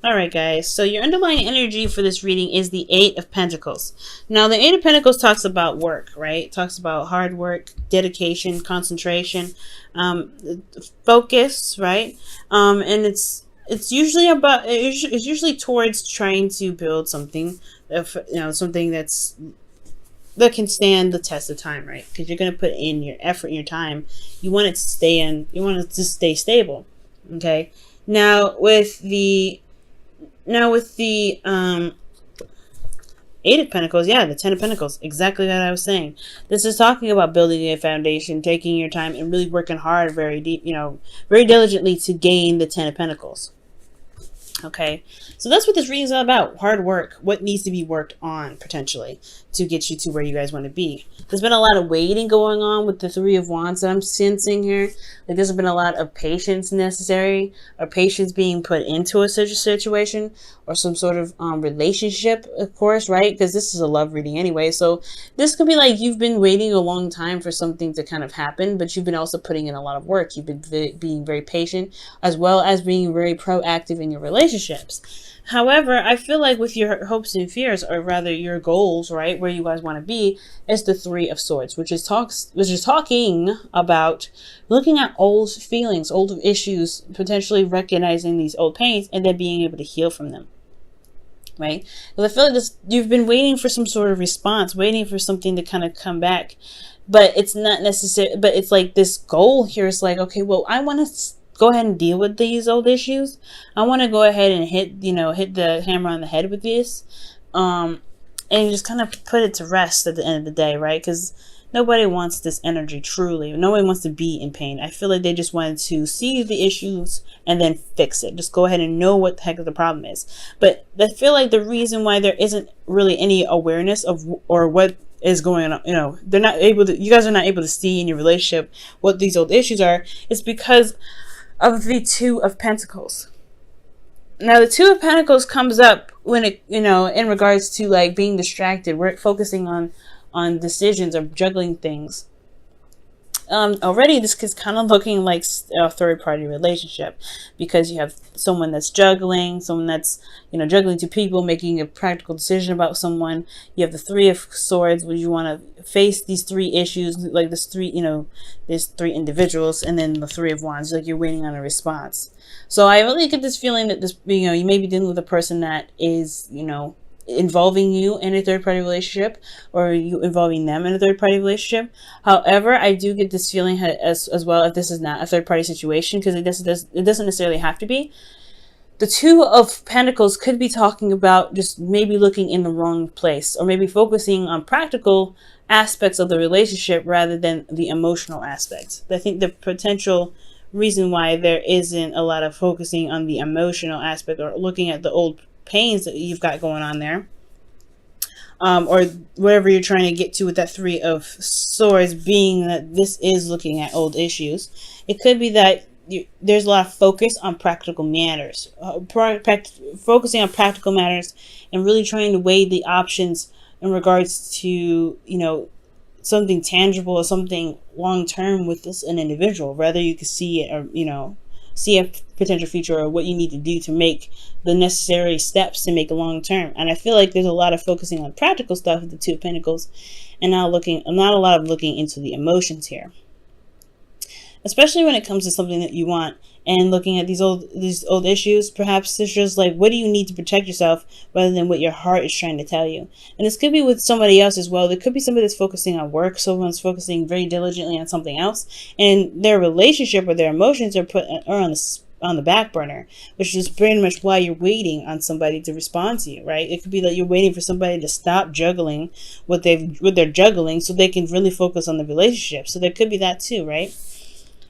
Alright guys, so your underlying energy for this reading is the Eight of Pentacles. Now the Eight of Pentacles talks about work, right? It talks about hard work, dedication, concentration, focus, right? And it's usually it's usually towards trying to build something, something that can stand the test of time, right? Because you're going to put in your effort and your time. You want it to stay in, you want it to stay stable. Okay. Now with the Eight of Pentacles, yeah, the Ten of Pentacles, exactly what I was saying. This is talking about building a foundation, taking your time, and really working hard, very deep, very diligently to gain the Ten of Pentacles. Okay, so that's what this reading is all about. Hard work, what needs to be worked on potentially to get you to where you guys want to be. There's been a lot of waiting going on with the Three of Wands that I'm sensing here. Like there's been a lot of patience necessary, or patience being put into a situation or some sort of relationship, of course, right? Because this is a love reading anyway. So this could be like you've been waiting a long time for something to kind of happen, but you've been also putting in a lot of work. You've been being very patient, as well as being very proactive in your relationships. However, I feel like with your hopes and fears, or rather your goals, right, where you guys want to be, is the Three of Swords, which is talking about looking at old feelings, old issues, potentially recognizing these old pains, and then being able to heal from them. Right? Because I feel like you've been waiting for some sort of response, waiting for something to kind of come back, but it's not necessary. But it's like this goal here is like, okay, well, I want to go ahead and deal with these old issues. I want to go ahead and hit the hammer on the head with this, and just kind of put it to rest at the end of the day, right? Because nobody wants this energy, truly. Nobody wants to be in pain. I feel like they just wanted to see the issues and then fix it. Just go ahead and know what the heck the problem is. But I feel like the reason why there isn't really any awareness of or what is going on, you guys are not able to see in your relationship what these old issues are, is because of the Two of Pentacles. Now the Two of Pentacles comes up when it, in regards to like being distracted. We're focusing on decisions or juggling things. Already this is kind of looking like a third-party relationship, because you have someone that's juggling, someone that's juggling two people, making a practical decision about someone. You have the Three of Swords, where you want to face these three issues, like there's three individuals, and then the Three of Wands, like you're waiting on a response. So I really get this feeling that this, you may be dealing with a person that is, involving you in a third-party relationship, or you involving them in a third-party relationship. However, I do get this feeling as well, if this is not a third-party situation, because it doesn't necessarily have to be. The Two of Pentacles could be talking about just maybe looking in the wrong place, or maybe focusing on practical aspects of the relationship rather than the emotional aspects. I think the potential reason why there isn't a lot of focusing on the emotional aspect, or looking at the old pains that you've got going on there, or whatever you're trying to get to with that Three of Swords, being that this is looking at old issues. It could be that there's a lot of focus on practical matters, focusing on practical matters, and really trying to weigh the options in regards to something tangible or something long term with an individual. Rather you could see it, or see a potential future, or what you need to do to make the necessary steps to make a long term. And I feel like there's a lot of focusing on practical stuff with the Two of Pentacles, and not a lot of looking into the emotions here, especially when it comes to something that you want, and looking at these old issues. Perhaps it's just like, what do you need to protect yourself, rather than what your heart is trying to tell you. And this could be with somebody else as well. There could be somebody that's focusing on work, someone's focusing very diligently on something else, and their relationship or their emotions are on the back burner, which is pretty much why you're waiting on somebody to respond to you, right? It could be that you're waiting for somebody to stop juggling what they're juggling, so they can really focus on the relationship. So there could be that too, right?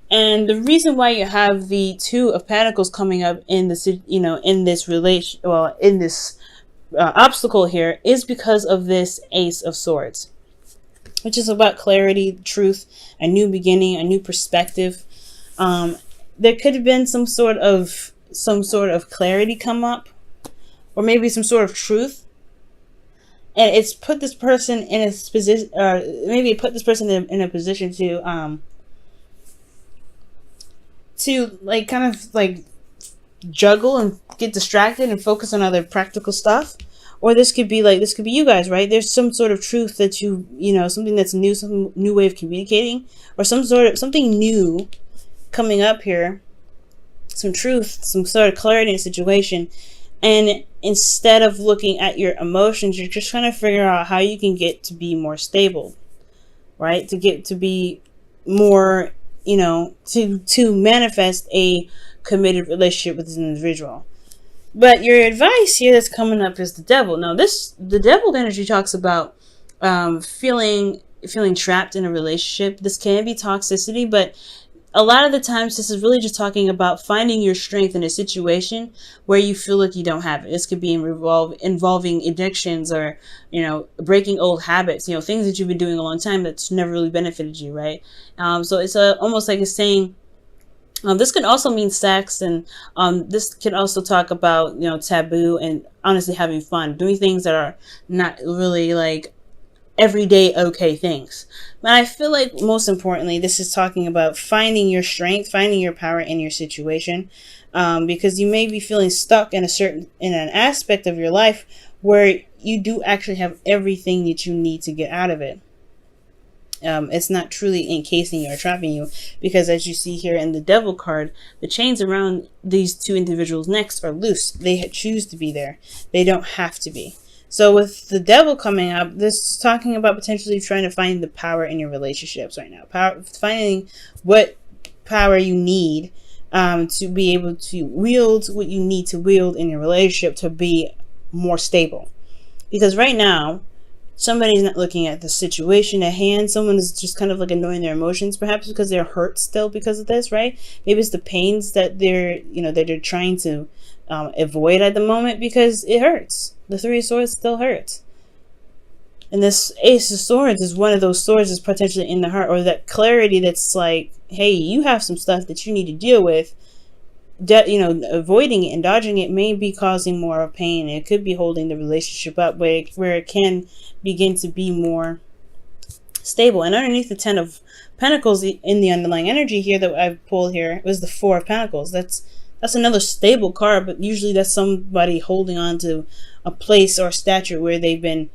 And the reason why you have the Two of Pentacles coming up in this, in this obstacle here, is because of this Ace of Swords, which is about clarity, truth, a new beginning, a new perspective. There could have been some sort of clarity come up, or maybe some sort of truth, and it's put this person in a position, or maybe it put this person in a position to like kind of like juggle and get distracted and focus on other practical stuff. Or this could be you guys, right? There's some sort of truth that something that's new, some new way of communicating, or something new coming up here, some truth, some sort of clarity in a situation. And instead of looking at your emotions, you're just trying to figure out how you can get to be more stable, right? To get to be more, to manifest a committed relationship with an individual. But your advice here that's coming up is the devil. Now, the devil energy talks about feeling trapped in a relationship. This can be toxicity, but a lot of the times this is really just talking about finding your strength in a situation where you feel like you don't have it. This could be involving addictions, or, breaking old habits, things that you've been doing a long time that's never really benefited you, right? So it's almost like it's saying, this could also mean sex, and this could also talk about, taboo, and honestly having fun, doing things that are not really like everyday okay things. But I feel like most importantly, this is talking about finding your strength, finding your power in your situation, because you may be feeling stuck in an aspect of your life where you do actually have everything that you need to get out of it. It's not truly encasing you or trapping you, because as you see here in the devil card, the chains around these two individuals' necks are loose. They choose to be there. They don't have to be. So with the devil coming up, this is talking about potentially trying to find the power in your relationships right now. Finding what power you need to be able to wield what you need to wield in your relationship to be more stable. Because right now, somebody's not looking at the situation at hand. Someone is just kind of like ignoring their emotions, perhaps because they're hurt still because of this, right? Maybe it's the pains that they're trying to avoid at the moment, because it hurts. The Three of Swords still hurts. And this Ace of Swords is one of those swords that's potentially in the heart, or that clarity that's like, hey, you have some stuff that you need to deal with. Avoiding it and dodging it may be causing more pain. It could be holding the relationship up where it can begin to be more stable. And underneath the Ten of Pentacles in the underlying energy here that I've pulled here was the Four of Pentacles. That's another stable card, but usually that's somebody holding on to a place or stature where they've been,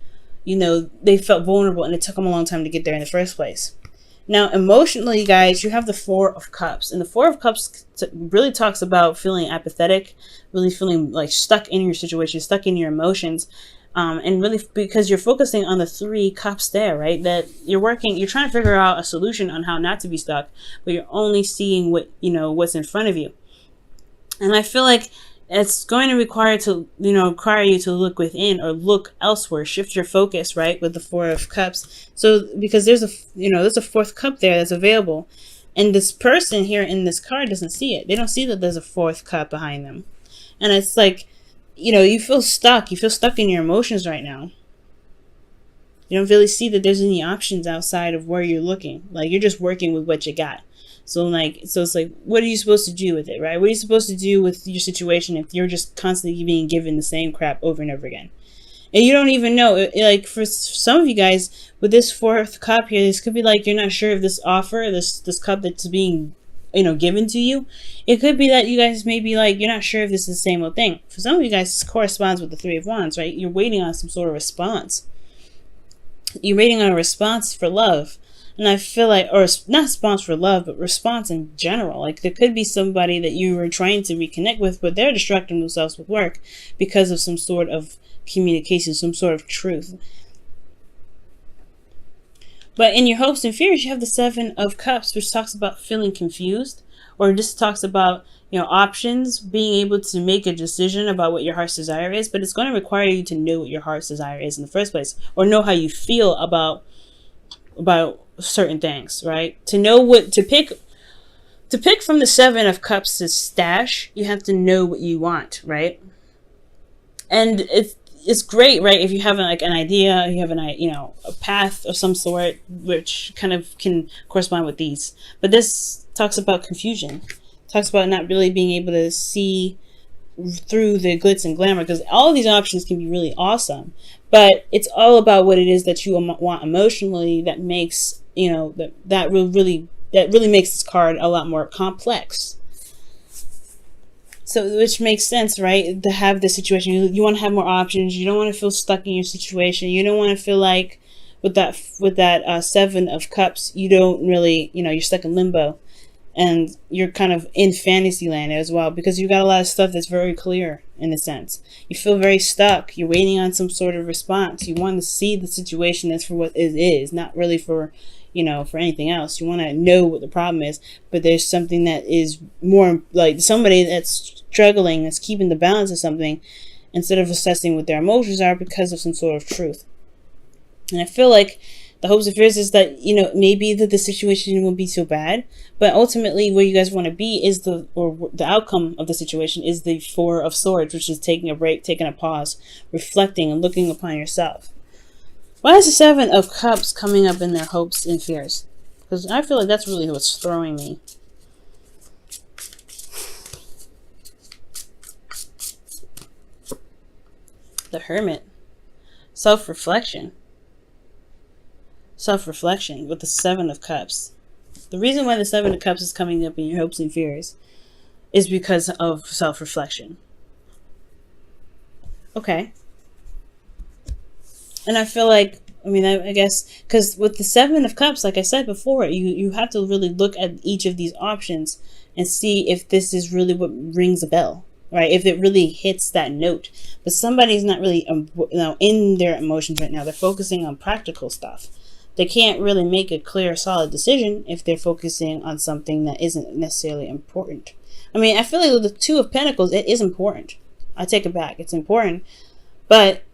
they felt vulnerable and it took them a long time to get there in the first place. Now, emotionally, guys, you have the Four of Cups. And the Four of Cups really talks about feeling apathetic, really feeling like stuck in your situation, stuck in your emotions. And really because you're focusing on the Three Cups there, right? That you're trying to figure out a solution on how not to be stuck, but you're only seeing what's in front of you. And I feel like it's going to require you to look within or look elsewhere, shift your focus, right? With the Four of Cups. So because there's a fourth cup there that's available, and this person here in this card doesn't see it. They don't see that there's a fourth cup behind them. And it's like, you feel stuck. You feel stuck in your emotions right now. You don't really see that there's any options outside of where you're looking. Like, you're just working with what you got. So it's like, what are you supposed to do with it, right? What are you supposed to do with your situation if you're just constantly being given the same crap over and over again? And you don't even know, like, for some of you guys, with this fourth cup here, this could be like, you're not sure if this offer, this cup that's being, given to you, it could be that you guys may be like, you're not sure if this is the same old thing. For some of you guys, this corresponds with the Three of Wands, right? You're waiting on some sort of response. You're waiting on a response for love. And I feel like, or not response for love, but response in general. Like, there could be somebody that you were trying to reconnect with, but they're distracting themselves with work because of some sort of communication, some sort of truth. But in your hopes and fears, you have the Seven of Cups, which talks about feeling confused, or just talks about, options, being able to make a decision about what your heart's desire is. But it's going to require you to know what your heart's desire is in the first place, or know how you feel about certain things, right? To know what to pick from the Seven of Cups' stash, you have to know what you want, right? And it's great, right? If you have like an idea, you have a path of some sort, which kind of can correspond with these. But this talks about confusion, talks about not really being able to see through the glitz and glamour, because all of these options can be really awesome, but it's all about what it is that you want emotionally that makes that really makes this card a lot more complex. So, which makes sense, right? To have this situation, you want to have more options. You don't want to feel stuck in your situation. You don't want to feel like with that 7 of Cups, you don't really, you're stuck in limbo, and you're kind of in fantasy land as well, because you got a lot of stuff that's very clear in a sense. You feel very stuck. You're waiting on some sort of response. You want to see the situation as for what it is, not really for for anything else. You want to know what the problem is, but there's something that is more like somebody that's struggling, that's keeping the balance of something, instead of assessing what their emotions are because of some sort of truth. And I feel like the hopes and fears is that, maybe the situation won't be so bad, but ultimately where you guys want to be is the outcome of the situation is the 4 of Swords, which is taking a break, taking a pause, reflecting and looking upon yourself. Why is the 7 of Cups coming up in their hopes and fears? Because I feel like that's really what's throwing me. The Hermit. Self-reflection with the 7 of Cups. The reason why the 7 of Cups is coming up in your hopes and fears is because of self-reflection. Okay. And I feel like, I guess, because with the 7 of Cups, like I said before, you have to really look at each of these options and see if this is really what rings a bell, right? If it really hits that note. But somebody's not really in their emotions right now. They're focusing on practical stuff. They can't really make a clear, solid decision if they're focusing on something that isn't necessarily important. I feel like with the 2 of Pentacles, it is important. I take it back. It's important. But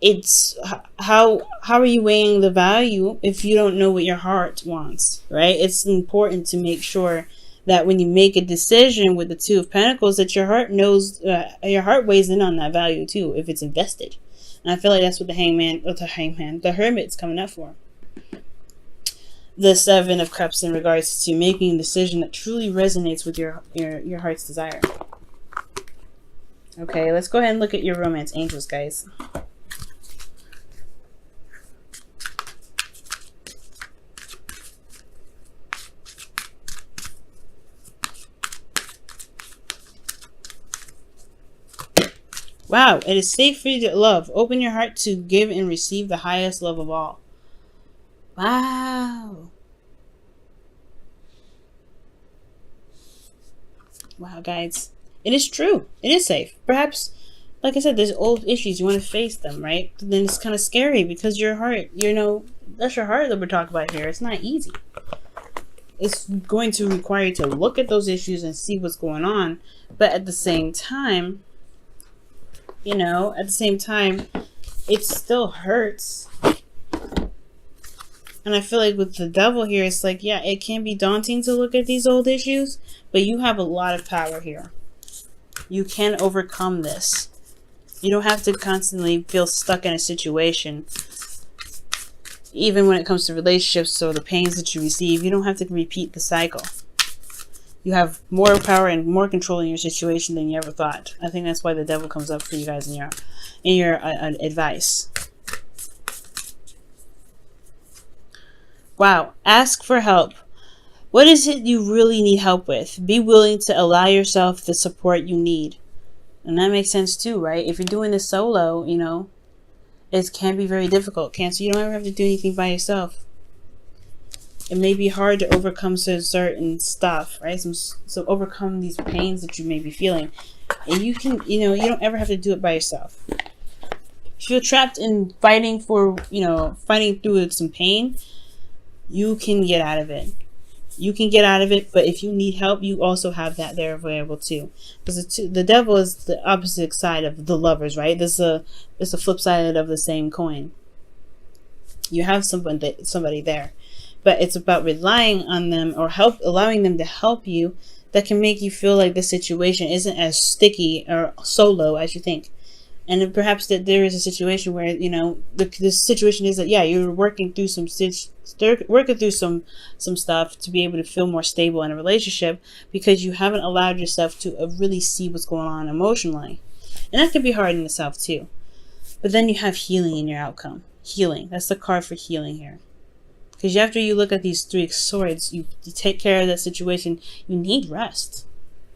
it's how are you weighing the value if you don't know what your heart wants, right? It's important to make sure that when you make a decision with the 2 of Pentacles, that your heart knows, your heart weighs in on that value too, if it's invested. And I feel like that's what the Hermit's coming up for. The 7 of Cups in regards to making a decision that truly resonates with your heart's desire. Okay, let's go ahead and look at your romance angels, guys. Wow, it is safe for you to love. Open your heart to give and receive the highest love of all. Wow. Wow, guys. It is true. It is safe. Perhaps, like I said, there's old issues. You want to face them, right? But then it's kind of scary because your heart, that's your heart that we're talking about here. It's not easy. It's going to require you to look at those issues and see what's going on. But at the same time, it still hurts. And I feel like with the Devil here, it's like, yeah, it can be daunting to look at these old issues, but you have a lot of power here. You can overcome this. You don't have to constantly feel stuck in a situation. Even when it comes to relationships or the pains that you receive, you don't have to repeat the cycle. You have more power and more control in your situation than you ever thought. I think that's why the Devil comes up for you guys in your advice. Wow. Ask for help. What is it you really need help with? Be willing to allow yourself the support you need. And that makes sense too, right? If you're doing this solo, it can be very difficult. Cancer, you don't ever have to do anything by yourself. It may be hard to overcome certain stuff, right? So overcome these pains that you may be feeling. And you can, you don't ever have to do it by yourself. If you're trapped in fighting through some pain, you can get out of it. You can get out of it, but if you need help, you also have that there available too. Because the Devil is the opposite side of the Lovers, right? It's a flip side of the same coin. You have somebody there. But it's about relying on them or allowing them to help you that can make you feel like the situation isn't as sticky or solo as you think. And then perhaps that there is a situation where, the situation is that, yeah, you're working through some stuff to be able to feel more stable in a relationship because you haven't allowed yourself to really see what's going on emotionally. And that can be hard in itself too. But then you have healing in your outcome. Healing. That's the card for healing here. Because after you look at these 3 swords, you take care of that situation, you need rest.